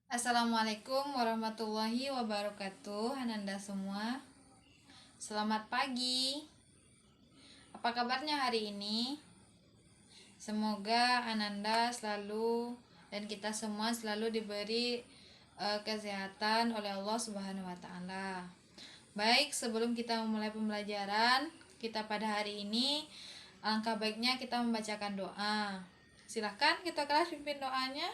Assalamualaikum warahmatullahi wabarakatuh, Ananda semua. Selamat pagi. Apa kabarnya hari ini? Semoga Ananda selalu dan kita semua selalu diberi kesehatan oleh Allah Subhanahu wa taala. Baik, sebelum kita memulai pembelajaran kita pada hari ini, alangkah baiknya kita membacakan doa. Silahkan kita kelas pimpin doanya.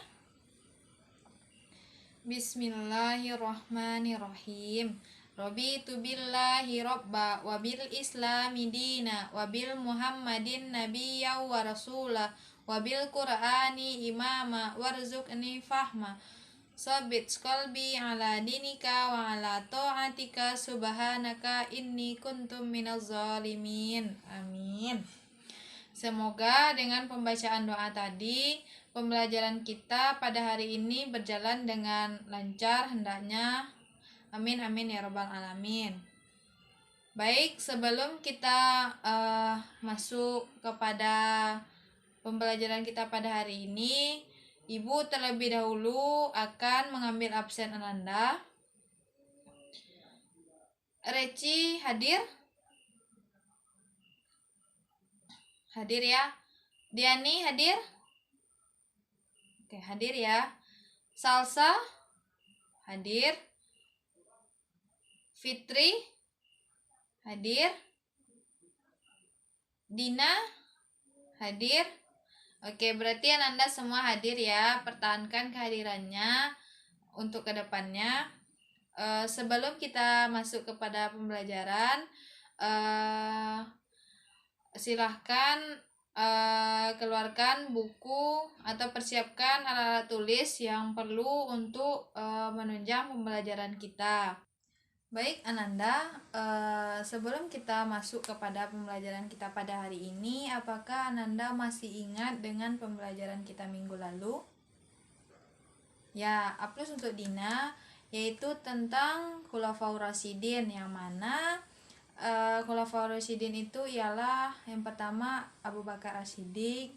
Bismillahirrahmanirrahim. Raditu billahi robba wa bil islami dina wa bil muhammadin nabiyya wa rasula wa bil qur'ani imama warzuqni fahma sabit qalbi ala dinika wa ala ta'atika subhanaka inni kuntum minaz zalimin. Amin. Semoga dengan pembacaan doa tadi, pembelajaran kita pada hari ini berjalan dengan lancar hendaknya. Amin amin ya robbal alamin. Baik, sebelum kita masuk kepada pembelajaran kita pada hari ini, Ibu terlebih dahulu akan mengambil absen Ananda. Reci hadir? Hadir ya. Diani hadir? Oke, hadir ya. Salsa hadir. Fitri hadir. Dina hadir. Oke, berarti Ananda semua hadir ya. Pertahankan kehadirannya untuk kedepannya. Sebelum kita masuk kepada pembelajaran, silahkan keluarkan buku atau persiapkan alat-alat tulis yang perlu untuk menunjang pembelajaran kita. Baik Ananda, sebelum kita masuk kepada pembelajaran kita pada hari ini, apakah Ananda masih ingat dengan pembelajaran kita minggu lalu? Ya, A+ untuk Dina, yaitu tentang Khulafaur Rasyidin, yang mana Khulafaur Rasyidin itu ialah yang pertama Abu Bakar As-Siddiq,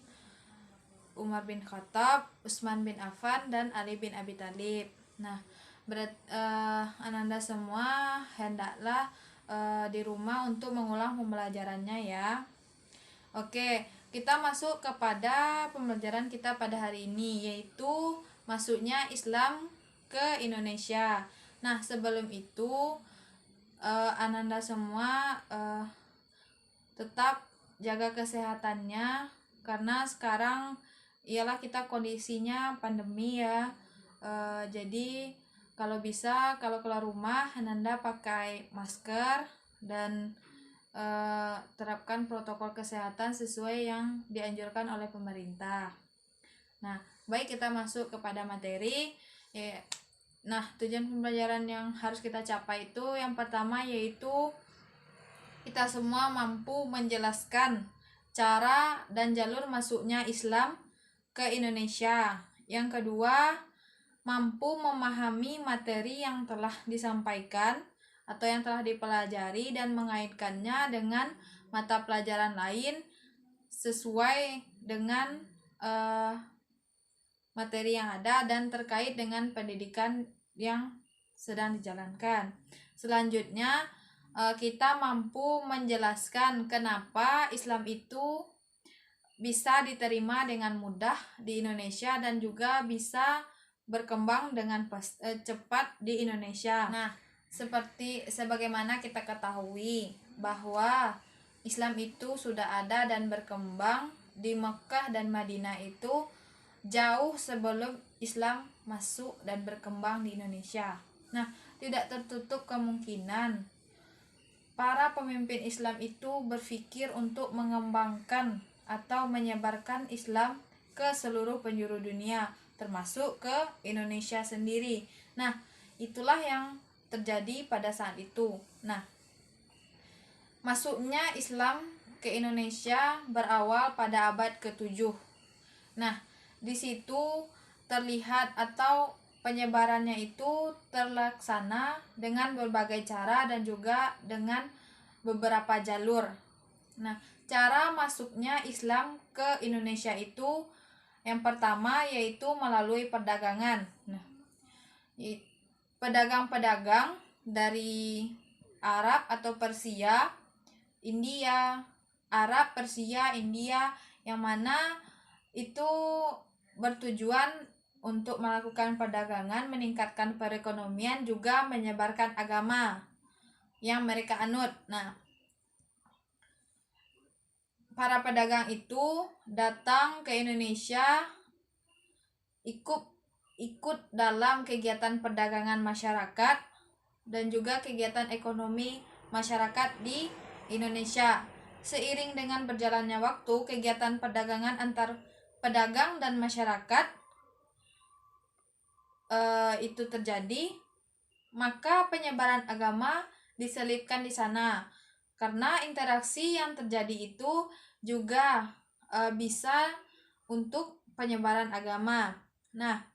Umar bin Khattab, Utsman bin Affan, dan Ali bin Abi Thalib. Nah, Ananda semua hendaklah di rumah untuk mengulang pembelajarannya ya. Oke, kita masuk kepada pembelajaran kita pada hari ini, yaitu masuknya Islam ke Indonesia. Nah, sebelum itu Ananda semua tetap jaga kesehatannya, karena sekarang ialah kita kondisinya pandemi ya. Jadi kalau bisa, kalau keluar rumah Ananda pakai masker dan terapkan protokol kesehatan sesuai yang dianjurkan oleh pemerintah. Nah, baik, kita masuk kepada materi ya. Nah, tujuan pembelajaran yang harus kita capai itu yang pertama yaitu kita semua mampu menjelaskan cara dan jalur masuknya Islam ke Indonesia. Yang kedua, mampu memahami materi yang telah disampaikan atau yang telah dipelajari dan mengaitkannya dengan mata pelajaran lain sesuai dengan materi yang ada dan terkait dengan pendidikan yang sedang dijalankan. Selanjutnya, kita mampu menjelaskan kenapa Islam itu bisa diterima dengan mudah di Indonesia dan juga bisa berkembang dengan cepat di Indonesia. Nah, sebagaimana kita ketahui bahwa Islam itu sudah ada dan berkembang di Mekah dan Madinah itu jauh sebelum Islam masuk dan berkembang di Indonesia. Nah, tidak tertutup kemungkinan para pemimpin Islam itu berpikir untuk mengembangkan atau menyebarkan Islam ke seluruh penjuru dunia, termasuk ke Indonesia sendiri. Nah, itulah yang terjadi pada saat itu. Nah, masuknya Islam ke Indonesia berawal pada abad ke-7. Nah, di situ terlihat atau penyebarannya itu terlaksana dengan berbagai cara dan juga dengan beberapa jalur. Nah, cara masuknya Islam ke Indonesia itu yang pertama yaitu melalui perdagangan. Nah, pedagang-pedagang dari Arab atau Persia, India, Arab, Persia, India, yang mana itu bertujuan untuk melakukan perdagangan, meningkatkan perekonomian, juga menyebarkan agama yang mereka anut. Nah, para pedagang itu datang ke Indonesia ikut dalam kegiatan perdagangan masyarakat dan juga kegiatan ekonomi masyarakat di Indonesia. Seiring dengan berjalannya waktu, kegiatan perdagangan antar pedagang dan masyarakat itu terjadi, maka penyebaran agama diselipkan di sana. Karena interaksi yang terjadi itu juga bisa untuk penyebaran agama. Nah,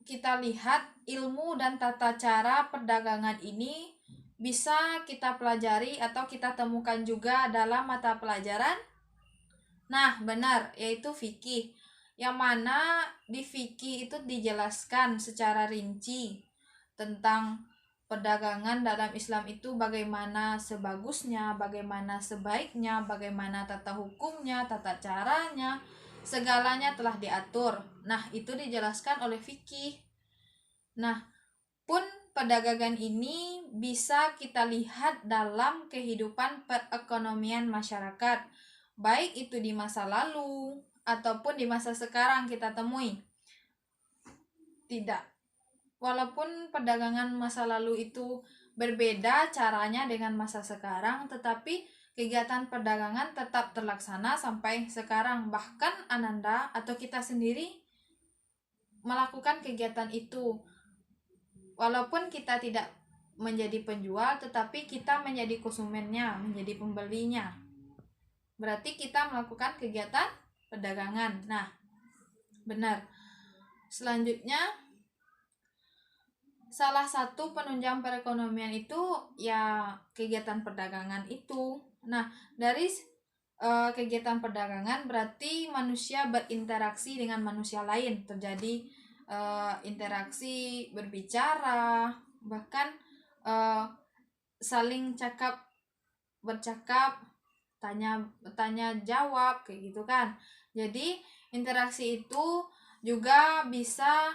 kita lihat ilmu dan tata cara perdagangan ini bisa kita pelajari atau kita temukan juga dalam mata pelajaran. Nah, benar, yaitu fikih. Yang mana di fikih itu dijelaskan secara rinci tentang perdagangan dalam Islam itu bagaimana sebagusnya, bagaimana sebaiknya, bagaimana tata hukumnya, tata caranya, segalanya telah diatur. Nah, itu dijelaskan oleh fikih. Nah, pun perdagangan ini bisa kita lihat dalam kehidupan perekonomian masyarakat, baik itu di masa lalu ataupun di masa sekarang kita temui. Tidak, walaupun perdagangan masa lalu itu berbeda caranya dengan masa sekarang, tetapi kegiatan perdagangan tetap terlaksana sampai sekarang. Bahkan Ananda atau kita sendiri melakukan kegiatan itu. Walaupun kita tidak menjadi penjual, tetapi kita menjadi konsumennya, menjadi pembelinya. Berarti kita melakukan kegiatan perdagangan. Nah, benar. Selanjutnya, salah satu penunjang perekonomian itu ya kegiatan perdagangan itu. Nah, dari kegiatan perdagangan berarti manusia berinteraksi dengan manusia lain, terjadi interaksi, berbicara, bahkan saling bercakap, tanya jawab kayak gitu kan. Jadi interaksi itu juga bisa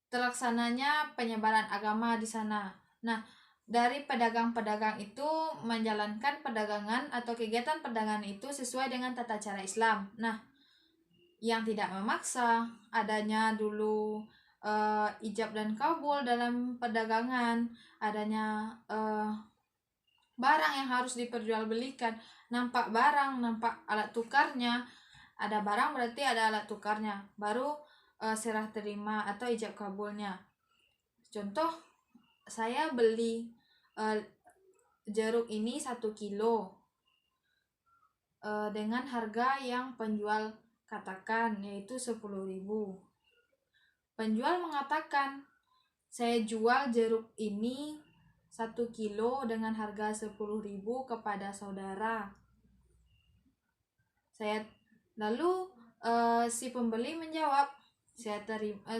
terlaksananya penyebaran agama di sana. Nah, dari pedagang-pedagang itu menjalankan perdagangan atau kegiatan perdagangan itu sesuai dengan tata cara Islam. Nah, yang tidak memaksa, adanya dulu ijab dan kabul dalam perdagangan, adanya barang yang harus diperjualbelikan, nampak barang, nampak alat tukarnya, ada barang berarti ada alat tukarnya, baru serah terima atau ijab kabulnya. Contoh, saya beli jeruk ini 1 kilo dengan harga yang penjual katakan yaitu 10.000. Penjual mengatakan, saya jual jeruk ini 1 kilo dengan harga 10.000 kepada saudara. Lalu si pembeli menjawab,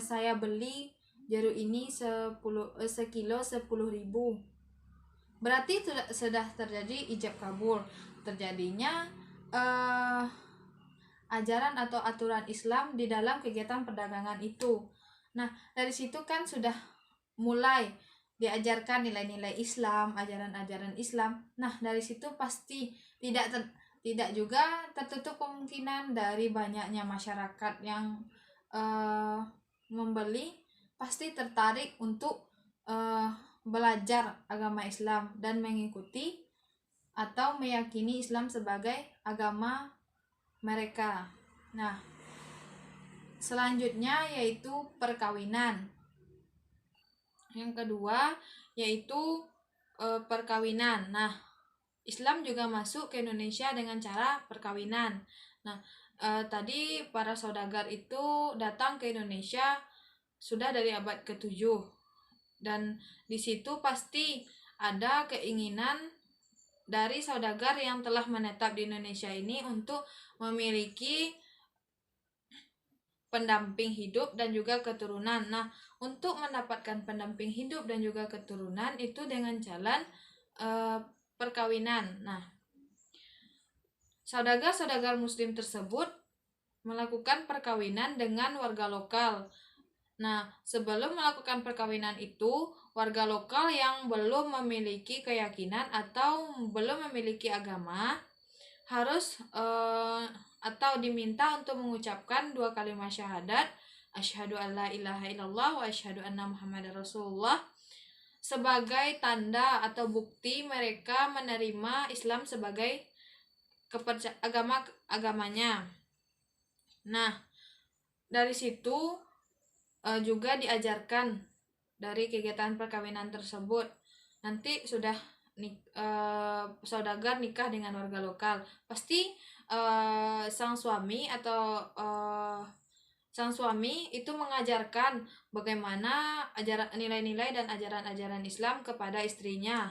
saya beli jeruk ini sekilo 10.000. Berarti sudah terjadi ijab kabul, terjadinya ajaran atau aturan Islam di dalam kegiatan perdagangan itu. Nah, dari situ kan sudah mulai diajarkan nilai-nilai Islam, ajaran-ajaran Islam. Nah, dari situ pasti tidak juga tertutup kemungkinan dari banyaknya masyarakat yang membeli pasti tertarik untuk belajar agama Islam dan mengikuti atau meyakini Islam sebagai agama mereka. Nah, selanjutnya yaitu perkawinan. Yang kedua yaitu perkawinan. Nah, Islam juga masuk ke Indonesia dengan cara perkawinan. Nah, tadi para saudagar itu datang ke Indonesia sudah dari abad ke-7. Dan di situ pasti ada keinginan dari saudagar yang telah menetap di Indonesia ini untuk memiliki pendamping hidup dan juga keturunan. Nah, untuk mendapatkan pendamping hidup dan juga keturunan itu dengan jalan perkawinan. Nah, saudagar-saudagar muslim tersebut melakukan perkawinan dengan warga lokal. Nah, sebelum melakukan perkawinan itu, warga lokal yang belum memiliki keyakinan atau belum memiliki agama harus atau diminta untuk mengucapkan 2 kalimat syahadat, asyhadu alla ilaha illallah wa asyhadu anna muhammadar rasulullah, sebagai tanda atau bukti mereka menerima Islam sebagai agamanya. Nah, dari situ juga diajarkan dari kegiatan perkawinan tersebut. Nanti sudah saudagar nikah dengan warga lokal, pasti sang suami atau sang suami itu mengajarkan bagaimana nilai-nilai dan ajaran-ajaran Islam kepada istrinya,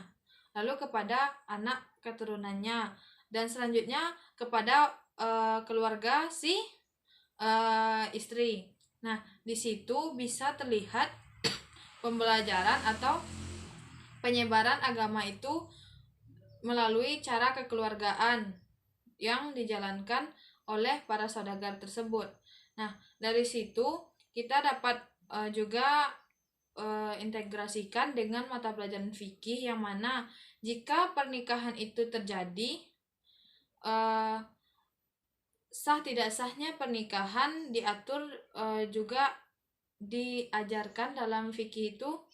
lalu kepada anak keturunannya, dan selanjutnya kepada keluarga si istri. Nah, di situ bisa terlihat pembelajaran atau penyebaran agama itu melalui cara kekeluargaan yang dijalankan oleh para saudagar tersebut. Nah, dari situ kita dapat juga integrasikan dengan mata pelajaran fikih, yang mana jika pernikahan itu terjadi, sah tidak sahnya pernikahan diatur juga diajarkan dalam fikih itu.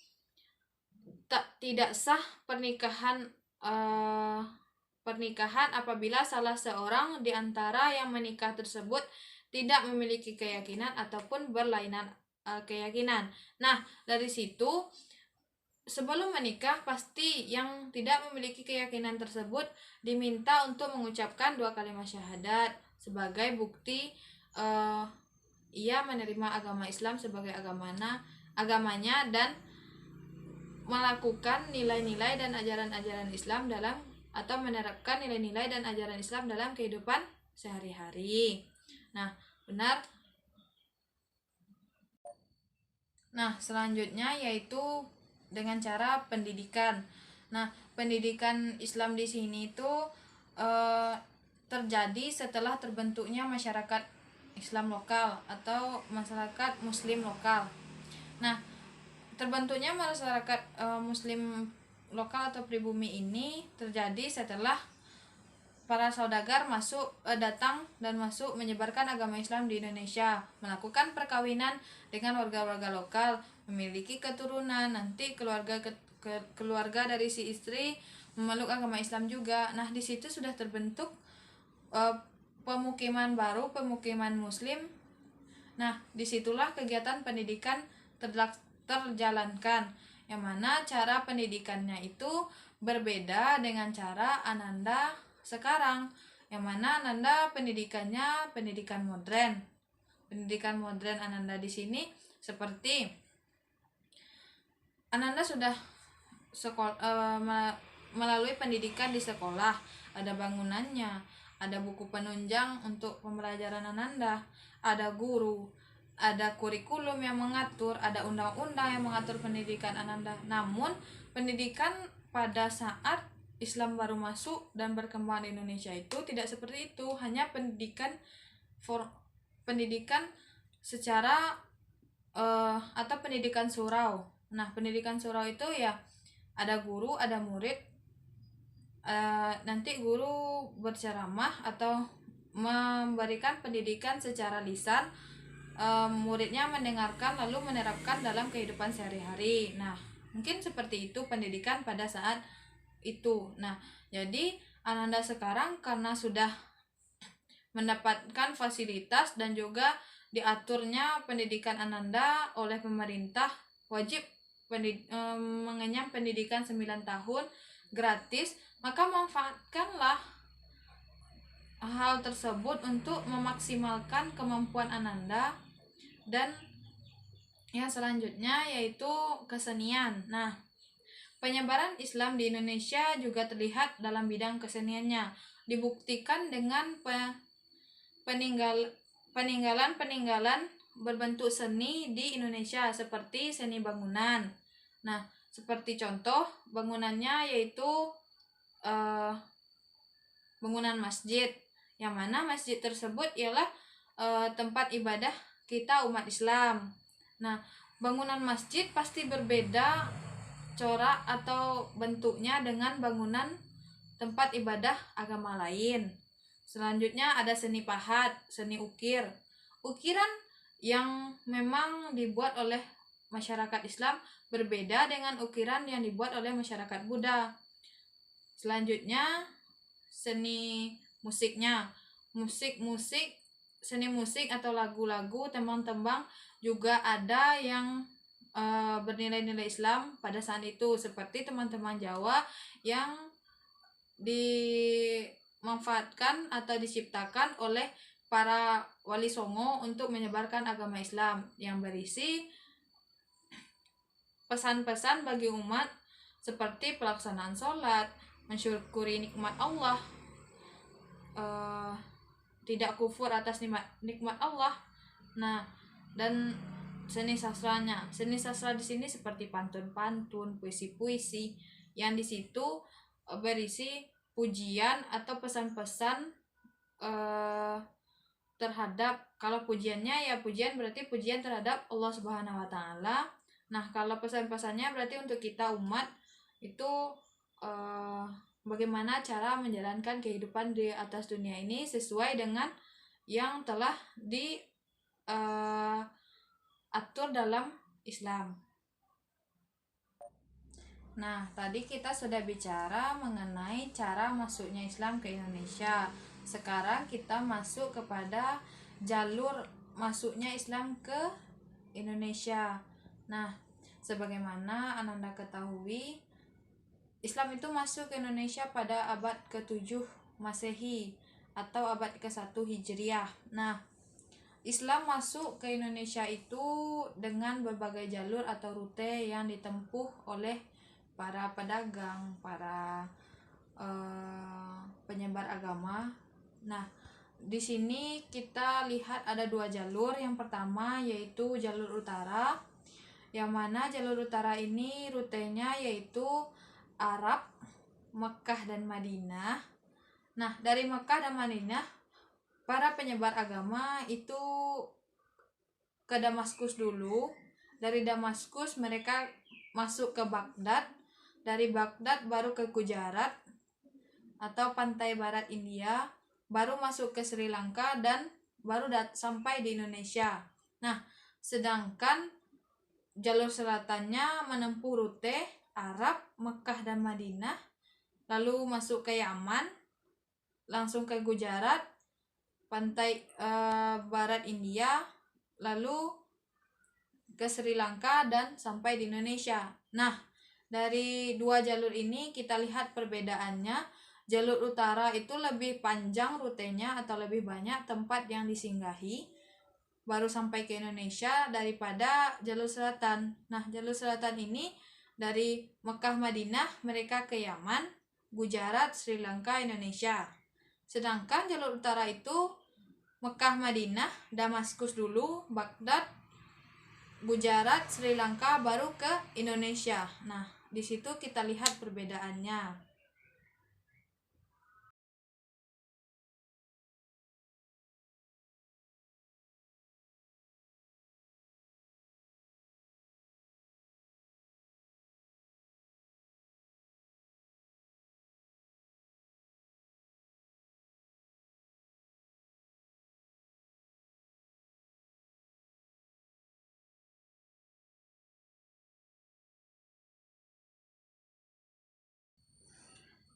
Tidak sah pernikahan apabila salah seorang di antara yang menikah tersebut tidak memiliki keyakinan ataupun berlainan keyakinan. Nah, dari situ sebelum menikah pasti yang tidak memiliki keyakinan tersebut diminta untuk mengucapkan 2 kalimat syahadat sebagai bukti ia menerima agama Islam sebagai agamanya dan melakukan nilai-nilai dan ajaran-ajaran Islam atau menerapkan nilai-nilai dan ajaran Islam dalam kehidupan sehari-hari. Nah, benar. Nah, selanjutnya yaitu dengan cara pendidikan. Nah, pendidikan Islam di sini itu terjadi setelah terbentuknya masyarakat Islam lokal atau masyarakat Muslim lokal. Nah, terbentuknya masyarakat Muslim lokal atau pribumi ini terjadi setelah para saudagar datang dan masuk menyebarkan agama Islam di Indonesia, melakukan perkawinan dengan warga-warga lokal, memiliki keturunan, nanti keluarga dari si istri memeluk agama Islam juga. Nah, di situ sudah terbentuk pemukiman baru, pemukiman Muslim. Nah, disitulah kegiatan pendidikan terjalankan, yang mana cara pendidikannya itu berbeda dengan cara Ananda sekarang, yang mana Ananda pendidikannya pendidikan modern. Pendidikan modern Ananda di sini seperti Ananda sudah melalui pendidikan di sekolah, ada bangunannya, ada buku penunjang untuk pembelajaran Ananda, ada guru, ada kurikulum yang mengatur, ada undang-undang yang mengatur pendidikan Ananda. Namun, pendidikan pada saat Islam baru masuk dan berkembang di Indonesia itu tidak seperti itu, hanya pendidikan secara atau pendidikan surau. Nah, pendidikan surau itu ya ada guru, ada murid. Nanti guru berceramah atau memberikan pendidikan secara lisan, muridnya mendengarkan lalu menerapkan dalam kehidupan sehari-hari. Nah, mungkin seperti itu pendidikan pada saat itu. Nah, jadi Ananda sekarang karena sudah mendapatkan fasilitas dan juga diaturnya pendidikan Ananda oleh pemerintah, wajib mengenyam pendidikan 9 tahun gratis, maka manfaatkanlah hal tersebut untuk memaksimalkan kemampuan Ananda. Dan yang selanjutnya yaitu kesenian. Nah, penyebaran Islam di Indonesia juga terlihat dalam bidang keseniannya, dibuktikan dengan peninggalan berbentuk seni di Indonesia seperti seni bangunan. Nah, seperti contoh bangunannya yaitu bangunan masjid, yang mana masjid tersebut ialah tempat ibadah kita umat Islam. Nah, bangunan masjid pasti berbeda corak atau bentuknya dengan bangunan tempat ibadah agama lain. Selanjutnya ada seni pahat, seni ukir. Ukiran yang memang dibuat oleh masyarakat Islam berbeda dengan ukiran yang dibuat oleh masyarakat Buddha. Selanjutnya seni musiknya. Seni musik atau lagu-lagu, tembang-tembang juga ada yang bernilai-nilai Islam pada saat itu, seperti teman-teman Jawa yang dimanfaatkan atau diciptakan oleh para wali songo untuk menyebarkan agama Islam yang berisi pesan-pesan bagi umat seperti pelaksanaan sholat, mensyukuri nikmat Allah, tidak kufur atas nikmat Allah. Nah, dan seni sastranya. Seni sastra di sini seperti pantun-pantun, puisi-puisi yang di situ berisi pujian atau pesan-pesan terhadap, kalau pujiannya ya pujian berarti pujian terhadap Allah Subhanahu wa taala. Nah, kalau pesan-pesannya berarti untuk kita umat itu bagaimana cara menjalankan kehidupan di atas dunia ini sesuai dengan yang telah diatur dalam Islam. Nah, tadi kita sudah bicara mengenai cara masuknya Islam ke Indonesia. Sekarang kita masuk kepada jalur masuknya Islam ke Indonesia. Nah, sebagaimana Ananda ketahui, Islam itu masuk ke Indonesia pada abad ke-7 Masehi atau abad ke-1 Hijriah. Nah, Islam masuk ke Indonesia itu dengan berbagai jalur atau rute yang ditempuh oleh para pedagang, para penyebar agama. Nah, di sini kita lihat ada 2 jalur. Yang pertama yaitu jalur utara, yang mana jalur utara ini rutenya yaitu Arab, Mekah dan Madinah. Nah, dari Mekah dan Madinah para penyebar agama itu ke Damaskus dulu. Dari Damaskus mereka masuk ke Baghdad. Dari Baghdad baru ke Gujarat atau pantai barat India, baru masuk ke Sri Lanka dan baru sampai di Indonesia. Nah, sedangkan jalur selatannya menempuh rute Arab, Mekah dan Madinah, lalu masuk ke Yaman, langsung ke Gujarat, pantai barat India, lalu ke Sri Lanka dan sampai di Indonesia. Nah, dari 2 jalur ini kita lihat perbedaannya. Jalur utara itu lebih panjang rutenya atau lebih banyak tempat yang disinggahi baru sampai ke Indonesia daripada jalur selatan. Nah, jalur selatan ini dari Mekah Madinah mereka ke Yaman, Gujarat, Sri Lanka, Indonesia. Sedangkan jalur utara itu Mekah Madinah, Damaskus dulu, Baghdad, Gujarat, Sri Lanka baru ke Indonesia. Nah, di situ kita lihat perbedaannya.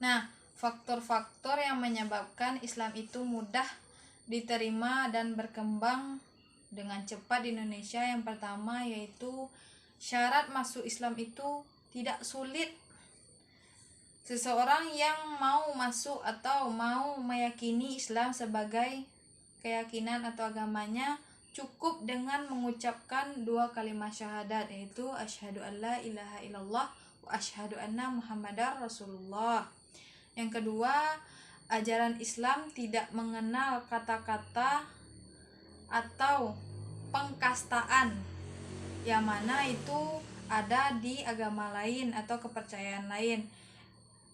Nah, faktor-faktor yang menyebabkan Islam itu mudah diterima dan berkembang dengan cepat di Indonesia, yang pertama yaitu syarat masuk Islam itu tidak sulit. Seseorang yang mau masuk atau mau meyakini Islam sebagai keyakinan atau agamanya cukup dengan mengucapkan 2 kalimat syahadat, yaitu asyhadu alla ilaha illallah wa asyhadu anna muhammadar rasulullah. Yang kedua, ajaran Islam tidak mengenal kata-kata atau pengkastaan, yang mana itu ada di agama lain atau kepercayaan lain.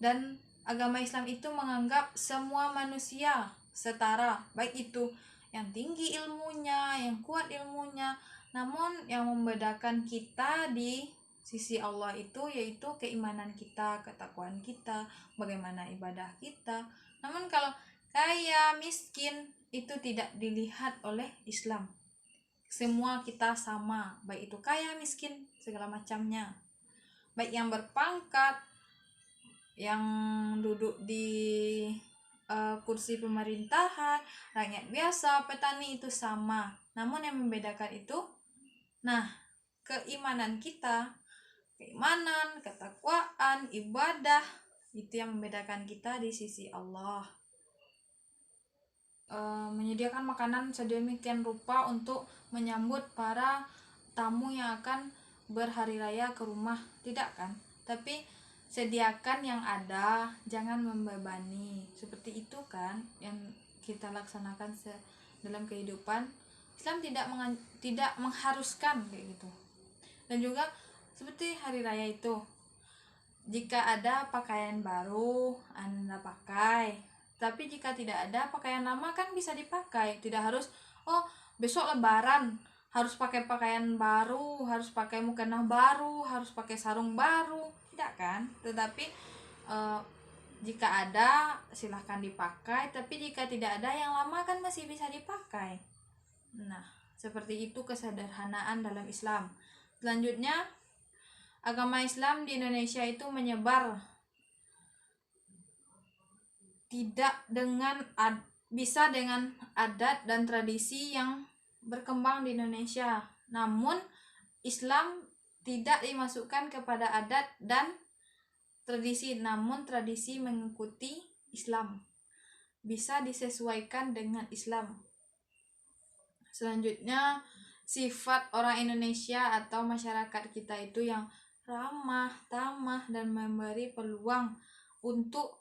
Dan agama Islam itu menganggap semua manusia setara, baik itu yang tinggi ilmunya, yang kuat ilmunya. Namun yang membedakan kita di sisi Allah itu yaitu keimanan kita, ketakwaan kita, bagaimana ibadah kita. Namun kalau kaya, miskin itu tidak dilihat oleh Islam. Semua kita sama, baik itu kaya, miskin, segala macamnya. Baik yang berpangkat, yang duduk di kursi pemerintahan, rakyat biasa, petani itu sama. Namun yang membedakan itu, keimanan kita, keimanan, ketakwaan, ibadah, itu yang membedakan kita di sisi Allah. Menyediakan makanan sedemikian rupa untuk menyambut para tamu yang akan berhari raya ke rumah, tidak kan? Tapi sediakan yang ada, jangan membebani. Seperti itu kan yang kita laksanakan dalam kehidupan. Islam tidak mengharuskan kayak gitu. Dan juga seperti hari raya itu, jika ada pakaian baru Anda pakai, tapi jika tidak ada pakaian lama kan bisa dipakai. Tidak harus besok lebaran harus pakai pakaian baru, harus pakai mukena baru, harus pakai sarung baru, tidak kan? Tetapi jika ada silahkan dipakai, tapi jika tidak ada yang lama kan masih bisa dipakai. Nah, seperti itu kesederhanaan dalam Islam. Selanjutnya, agama Islam di Indonesia itu menyebar bisa dengan adat dan tradisi yang berkembang di Indonesia. Namun Islam tidak dimasukkan kepada adat dan tradisi, namun tradisi mengikuti Islam. Bisa disesuaikan dengan Islam. Selanjutnya, sifat orang Indonesia atau masyarakat kita itu yang ramah, tamah, dan memberi peluang untuk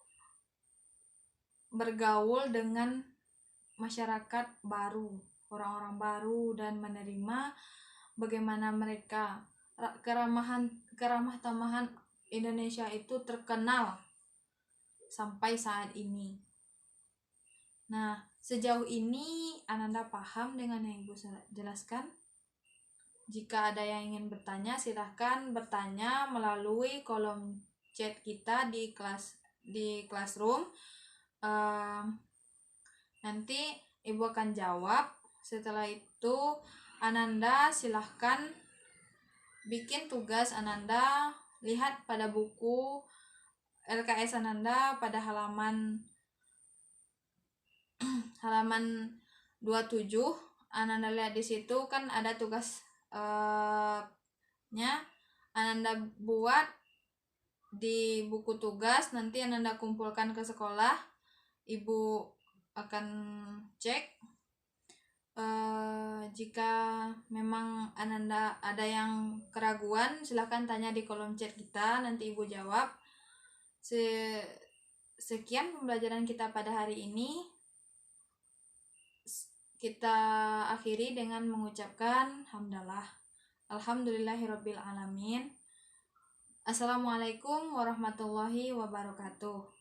bergaul dengan masyarakat baru, orang-orang baru, dan menerima bagaimana mereka. Keramah tamahan Indonesia itu terkenal sampai saat ini. Nah, sejauh ini Ananda paham dengan yang Ibu jelaskan? Jika ada yang ingin bertanya, silahkan bertanya melalui kolom chat kita di Classroom. Nanti Ibu akan jawab. Setelah itu Ananda silahkan bikin tugas Ananda, lihat pada buku LKS Ananda pada halaman 27. Ananda lihat di situ kan ada tugas Ananda buat di buku tugas, nanti Ananda kumpulkan ke sekolah. Ibu akan cek. Jika memang Ananda ada yang keraguan, silahkan tanya di kolom chat kita, nanti Ibu jawab. Sekian pembelajaran kita pada hari ini. Kita akhiri dengan mengucapkan hamdalah. Alhamdulillahirabbil alamin. Assalamualaikum warahmatullahi wabarakatuh.